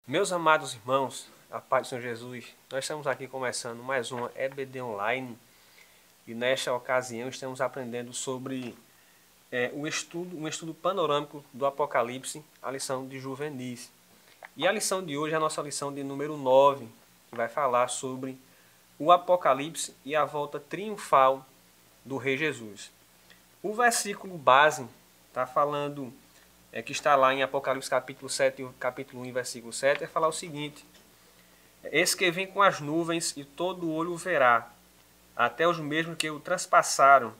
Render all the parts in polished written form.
Meus amados irmãos, a paz do Senhor Jesus, nós estamos aqui começando mais uma EBD Online e nesta ocasião estamos aprendendo sobre um estudo panorâmico do Apocalipse, a lição de juvenis. E a lição de hoje é a nossa lição de número 9, que vai falar sobre o Apocalipse e a volta triunfal do Rei Jesus. O versículo base está falando, que está lá em Apocalipse capítulo 7, capítulo 1, versículo 7, é falar o seguinte: Eis que vem com as nuvens e todo olho o verá, até os mesmos que o transpassaram,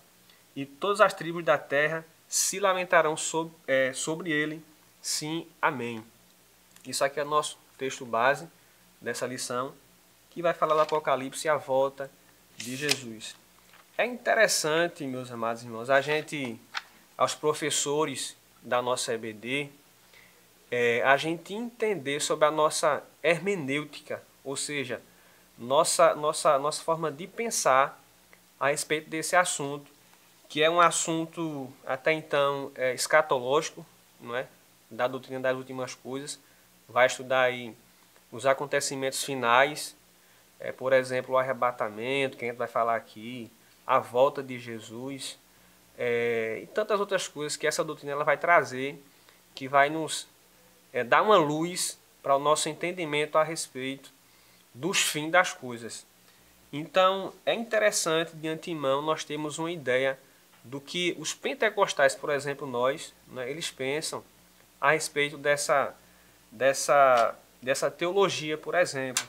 e todas as tribos da terra se lamentarão sobre ele. Sim, amém. Isso aqui é o nosso texto base dessa lição, que vai falar do Apocalipse e a volta de Jesus. É interessante, meus amados irmãos, aos professores da nossa EBD, a gente entender sobre a nossa hermenêutica, ou seja, nossa forma de pensar a respeito desse assunto, que é um assunto até então escatológico, não é? Da doutrina das últimas coisas. Vai estudar aí os acontecimentos finais, por exemplo, o arrebatamento, que a gente vai falar aqui, a volta de Jesus, e tantas outras coisas que essa doutrina ela vai trazer, que vai nos dar uma luz para o nosso entendimento a respeito dos fins das coisas. Então, é interessante, de antemão, nós temos uma ideia do que os pentecostais, por exemplo, nós, né, eles pensam a respeito dessa teologia, por exemplo.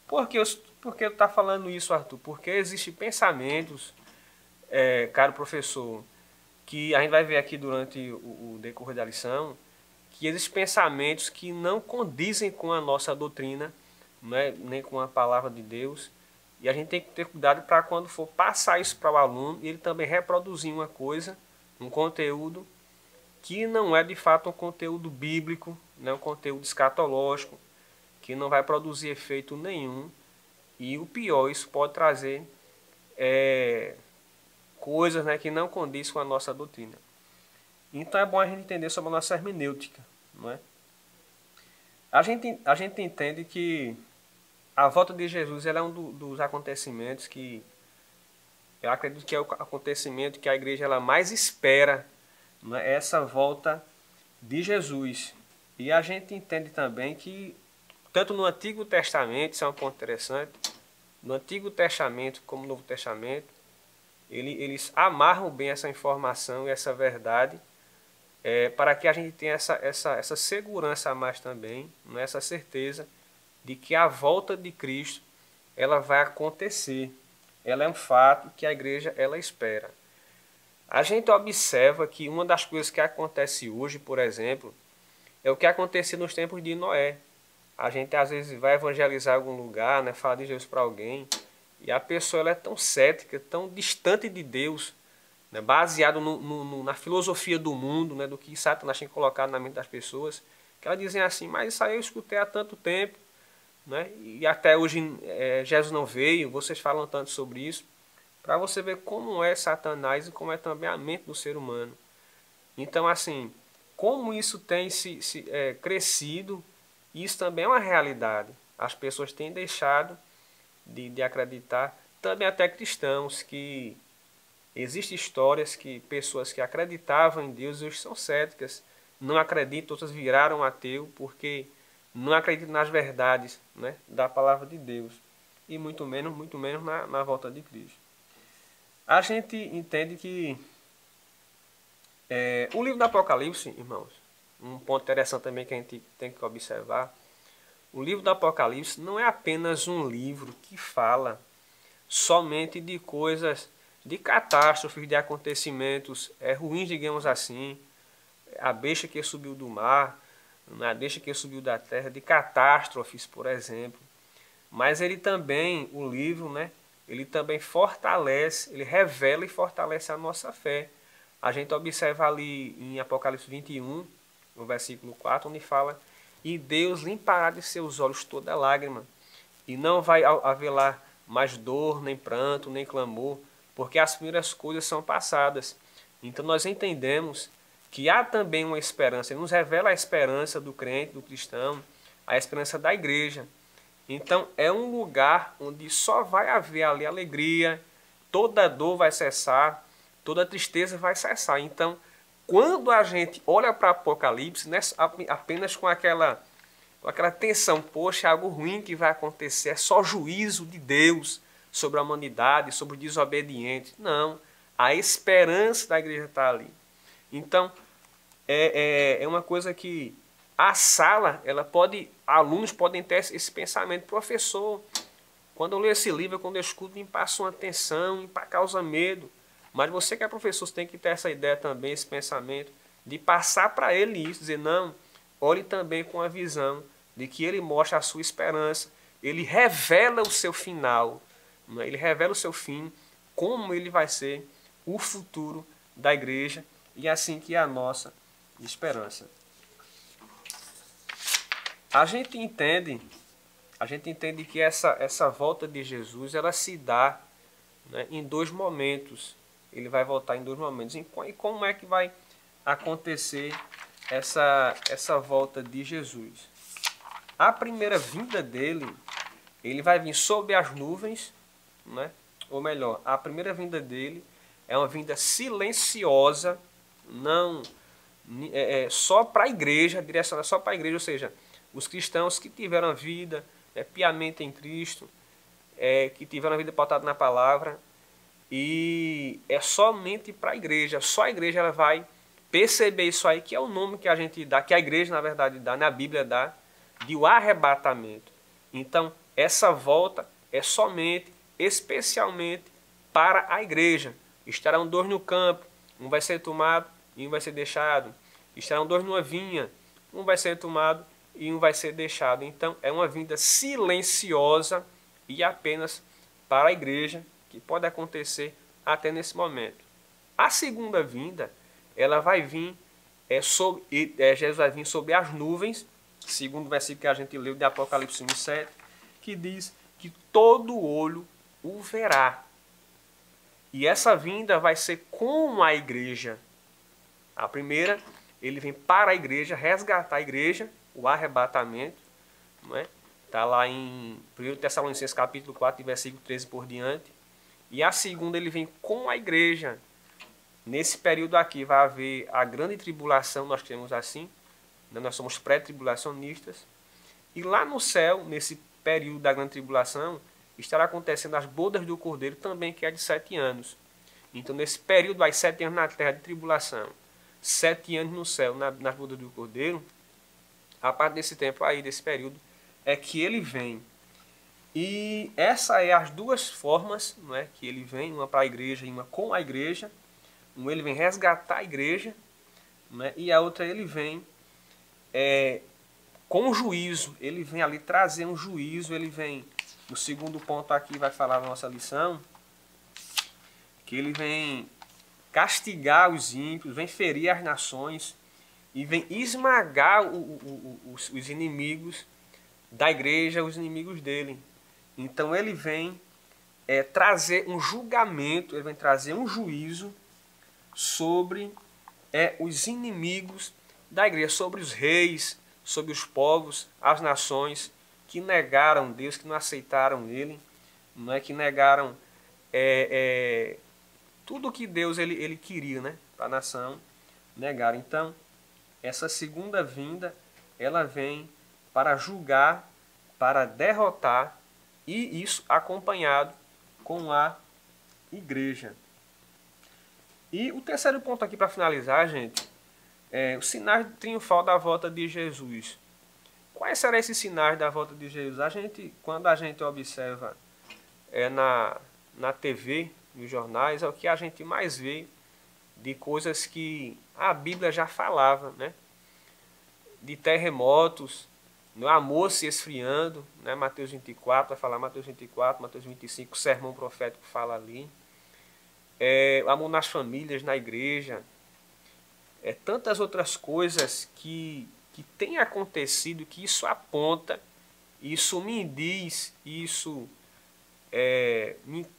Por que eu estou falando isso, Arthur? Porque existem pensamentos, caro professor, que a gente vai ver aqui durante o decorrer da lição, que existem pensamentos que não condizem com a nossa doutrina, né, nem com a palavra de Deus. E a gente tem que ter cuidado para quando for passar isso para o aluno, ele também reproduzir uma coisa, um conteúdo, que não é de fato um conteúdo bíblico, né, um conteúdo escatológico, que não vai produzir efeito nenhum. E o pior, isso pode trazer coisas, né, que não condizem com a nossa doutrina. Então é bom a gente entender sobre a nossa hermenêutica, não é? A gente entende que a volta de Jesus ela é um dos acontecimentos que eu acredito que é o acontecimento que a igreja ela mais espera, não é? Essa volta de Jesus. E a gente entende também que, tanto no Antigo Testamento, isso é um ponto interessante, no Antigo Testamento como no Novo Testamento, eles amarram bem essa informação e essa verdade, para que a gente tenha essa segurança a mais também, não é? Essa certeza de que a volta de Cristo ela vai acontecer. Ela é um fato que a igreja ela espera. A gente observa que uma das coisas que acontece hoje, por exemplo, é o que acontecia nos tempos de Noé. A gente às vezes vai evangelizar algum lugar, né, falar de Jesus para alguém, e a pessoa ela é tão cética, tão distante de Deus, né, baseado na filosofia do mundo, né, do que Satanás tem colocado na mente das pessoas, que elas dizem assim: mas isso aí eu escutei há tanto tempo, né, e até hoje Jesus não veio, vocês falam tanto sobre isso, para você ver como é Satanás e como é também a mente do ser humano. Então, assim, como isso tem crescido, isso também é uma realidade. As pessoas têm deixado de acreditar, também até cristãos, que existem histórias que pessoas que acreditavam em Deus hoje são céticas, não acreditam, outras viraram ateu porque não acreditam nas verdades, né, da palavra de Deus e muito menos na volta de Cristo. A gente entende que o livro do Apocalipse, irmãos, um ponto interessante também que a gente tem que observar, o livro do Apocalipse não é apenas um livro que fala somente de coisas, de catástrofes, de acontecimentos ruins, digamos assim, a besta que subiu do mar, a besta que subiu da terra, de catástrofes, por exemplo. Mas ele também, o livro, né, ele também fortalece, ele revela e fortalece a nossa fé. A gente observa ali em Apocalipse 21, no versículo 4, onde fala: E Deus limpará de seus olhos toda lágrima, e não vai haver lá mais dor, nem pranto, nem clamor, porque as primeiras coisas são passadas. Então nós entendemos que há também uma esperança. Ele nos revela a esperança do crente, do cristão, a esperança da igreja. Então é um lugar onde só vai haver ali alegria, toda dor vai cessar, toda tristeza vai cessar. Então, quando a gente olha para Apocalipse, né, apenas com aquela tensão, poxa, algo ruim que vai acontecer, é só juízo de Deus sobre a humanidade, sobre os desobedientes. Não, a esperança da igreja está ali. Então, é uma coisa que a sala, alunos podem ter esse pensamento, professor, quando eu leio esse livro, quando eu escuto, me passa uma tensão, me causa medo. Mas você que é professor, você tem que ter essa ideia também, esse pensamento, de passar para ele isso, dizer, não, olhe também com a visão de que ele mostra a sua esperança, ele revela o seu final, né? Ele revela o seu fim, como ele vai ser o futuro da igreja, e assim que é a nossa esperança. A gente entende que essa volta de Jesus, ela se dá, né, em dois momentos. Ele vai voltar em dois momentos. E como é que vai acontecer essa volta de Jesus? A primeira vinda dele, ele vai vir sob as nuvens, né? Ou melhor, a primeira vinda dele é uma vinda silenciosa, não só para a igreja, direcionada só para a igreja, ou seja, os cristãos que tiveram a vida piamente em Cristo, que tiveram a vida pautada na palavra, e é somente para a igreja. Só a igreja ela vai perceber isso aí, que é o nome que a gente dá, que a igreja na verdade dá, na Bíblia dá, de o arrebatamento. Então, essa volta é somente, especialmente para a igreja. Estarão dois no campo, um vai ser tomado e um vai ser deixado. Estarão dois numa vinha, um vai ser tomado e um vai ser deixado. Então, é uma vinda silenciosa e apenas para a igreja, que pode acontecer até nesse momento. A segunda vinda, ela vai vir, Jesus vai vir sobre as nuvens, segundo o versículo que a gente leu de Apocalipse 1:7, que diz que todo olho o verá. E essa vinda vai ser com a igreja. A primeira, ele vem para a igreja, resgatar a igreja, o arrebatamento, não é? Está lá em 1 Tessalonicenses capítulo 4, versículo 13 por diante. E a segunda, ele vem com a igreja. Nesse período aqui vai haver a grande tribulação, nós temos assim, né? Nós somos pré-tribulacionistas. E lá no céu, nesse período da grande tribulação, estará acontecendo as bodas do Cordeiro também, que é de 7 anos. Então, nesse período, aí 7 anos na terra de tribulação, 7 anos no céu, nas bodas do Cordeiro, a parte desse tempo aí, desse período, é que ele vem. E essa é as duas formas, não é, que ele vem, uma para a igreja e uma com a igreja. Uma ele vem resgatar a igreja, né, e a outra ele vem com juízo. Ele vem ali trazer um juízo, ele vem, no segundo ponto aqui vai falar na nossa lição, que ele vem castigar os ímpios, vem ferir as nações e vem esmagar os inimigos da igreja, os inimigos dele. Então ele vem trazer um julgamento, ele vem trazer um juízo sobre os inimigos da igreja, sobre os reis, sobre os povos, as nações que negaram Deus, que não aceitaram ele, não é, que negaram tudo que Deus ele queria, né, para a nação, negaram. Então, essa segunda vinda, ela vem para julgar, para derrotar, e isso acompanhado com a igreja. E o terceiro ponto aqui para finalizar, gente, é o sinal triunfal da volta de Jesus. Quais serão esses sinais da volta de Jesus? Quando a gente observa na TV, nos jornais, é o que a gente mais vê de coisas que a Bíblia já falava, né? De terremotos, no amor se esfriando, né? Mateus 24, vai falar Mateus 24, Mateus 25, o sermão profético fala ali. Amor nas famílias, na igreja, tantas outras coisas que tem acontecido, que isso aponta, isso me diz, isso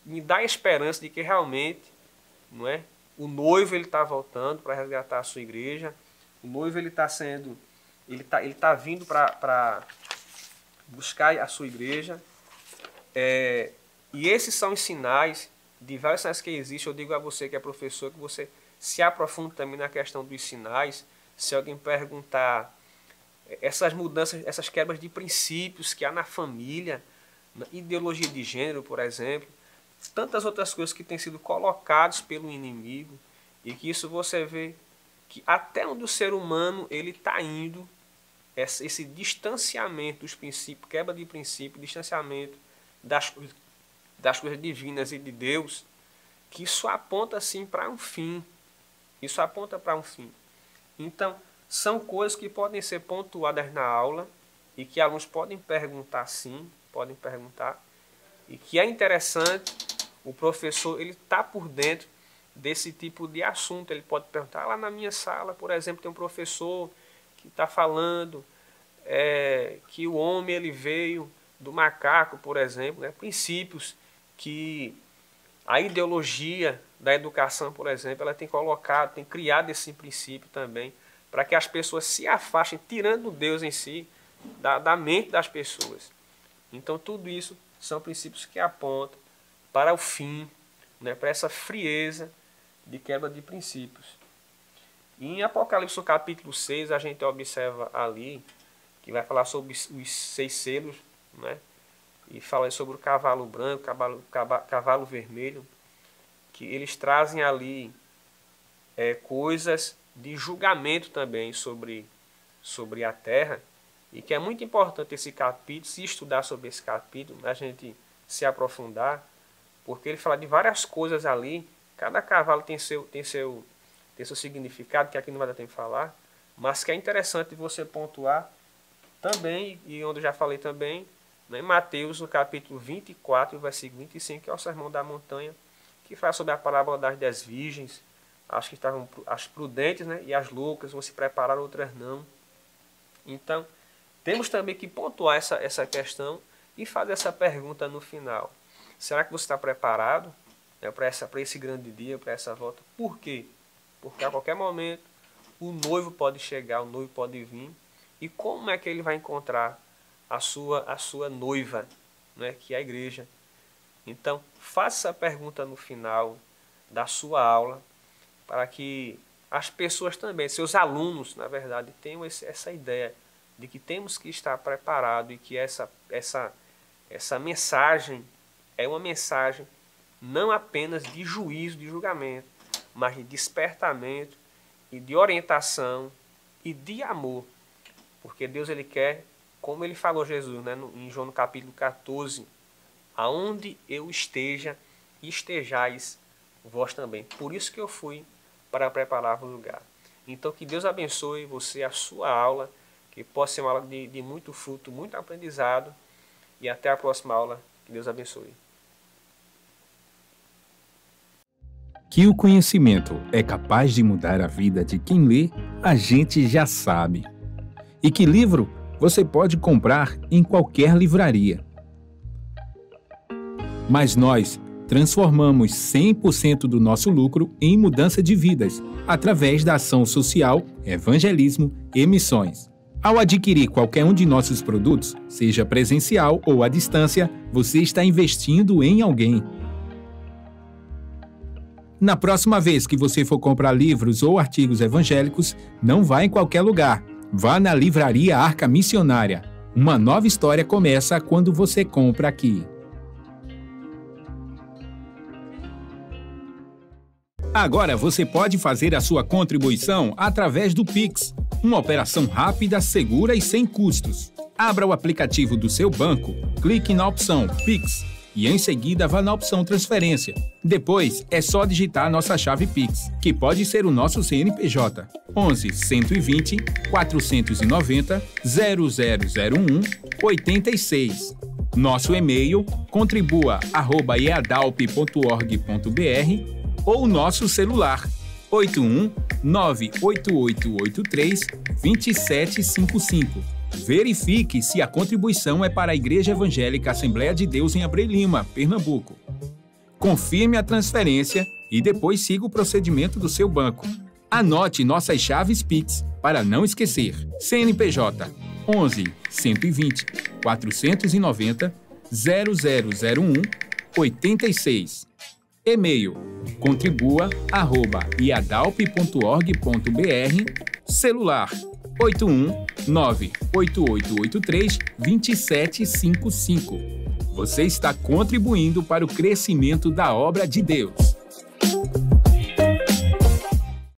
me dá a esperança de que realmente, não é, o noivo ele está voltando para resgatar a sua igreja, o noivo ele está vindo para buscai a sua igreja. E esses são os sinais, de vários sinais que existem. Eu digo a você que é professor, que você se aprofunde também na questão dos sinais. Se alguém perguntar essas mudanças, essas quebras de princípios que há na família, na ideologia de gênero, por exemplo, tantas outras coisas que têm sido colocadas pelo inimigo, e que isso você vê que até onde o ser humano ele está indo, esse distanciamento dos princípios, quebra de princípio, distanciamento das coisas divinas e de Deus, que isso aponta assim para um fim. Isso aponta para um fim. Então, são coisas que podem ser pontuadas na aula e que alunos podem perguntar sim, podem perguntar, e que é interessante o professor ele está por dentro desse tipo de assunto. Ele pode perguntar, lá na minha sala, por exemplo, tem um professor que está falando que o homem ele veio do macaco, por exemplo, né? Princípios que a ideologia da educação, por exemplo, ela tem colocado, tem criado esse princípio também, para que as pessoas se afastem, tirando Deus em si, da mente das pessoas. Então, tudo isso são princípios que apontam para o fim, né? Para essa frieza de quebra de princípios. E em Apocalipse, no capítulo 6, a gente observa ali, que vai falar sobre os 6 selos, né? E fala sobre o cavalo branco, cavalo vermelho, que eles trazem ali coisas de julgamento também sobre a terra, e que é muito importante esse capítulo, se estudar sobre esse capítulo, a gente se aprofundar, porque ele fala de várias coisas ali. Cada cavalo tem seu significado, que aqui não vai dar tempo de falar, mas que é interessante você pontuar também, e onde eu já falei também, né, em Mateus, no capítulo 24, versículo 25, que é o Sermão da Montanha, que fala sobre a parábola das 10 virgens. Acho que estavam as prudentes, né, e as loucas, vão se preparar, outras não. Então, temos também que pontuar essa questão e fazer essa pergunta no final. Será que você está preparado, né, para esse grande dia, para essa volta? Por quê? Porque a qualquer momento o noivo pode chegar, o noivo pode vir. E como é que ele vai encontrar a sua noiva, né, que é a igreja? Então, faça essa pergunta no final da sua aula, para que as pessoas também, seus alunos, na verdade, tenham essa ideia de que temos que estar preparados, e que essa mensagem é uma mensagem não apenas de juízo, de julgamento, mas de despertamento e de orientação e de amor. Porque Deus ele quer, como ele falou Jesus, né, em João no capítulo 14, aonde eu esteja, estejais vós também. Por isso que eu fui para preparar o lugar. Então que Deus abençoe você, a sua aula, que possa ser uma aula de muito fruto, muito aprendizado, e até a próxima aula. Que Deus abençoe. Que o conhecimento é capaz de mudar a vida de quem lê, a gente já sabe. E que livro você pode comprar em qualquer livraria. Mas nós transformamos 100% do nosso lucro em mudança de vidas, através da ação social, evangelismo e missões. Ao adquirir qualquer um de nossos produtos, seja presencial ou à distância, você está investindo em alguém. Na próxima vez que você for comprar livros ou artigos evangélicos, não vá em qualquer lugar. Vá na Livraria Arca Missionária. Uma nova história começa quando você compra aqui. Agora você pode fazer a sua contribuição através do Pix, uma operação rápida, segura e sem custos. Abra o aplicativo do seu banco, clique na opção Pix e em seguida vá na opção Transferência. Depois é só digitar nossa chave Pix, que pode ser o nosso CNPJ 11 120 490 0001 86. Nosso e-mail contribua@eadalp.org.br ou nosso celular 81 98883 2755. Verifique se a contribuição é para a Igreja Evangélica Assembleia de Deus em Abreu Lima, Pernambuco. Confirme a transferência e depois siga o procedimento do seu banco. Anote nossas chaves Pix para não esquecer. CNPJ 11 120 490 0001 86. E-mail contribua@iadalp.org.br. Celular 81 98883 2755. Você está contribuindo para o crescimento da obra de Deus.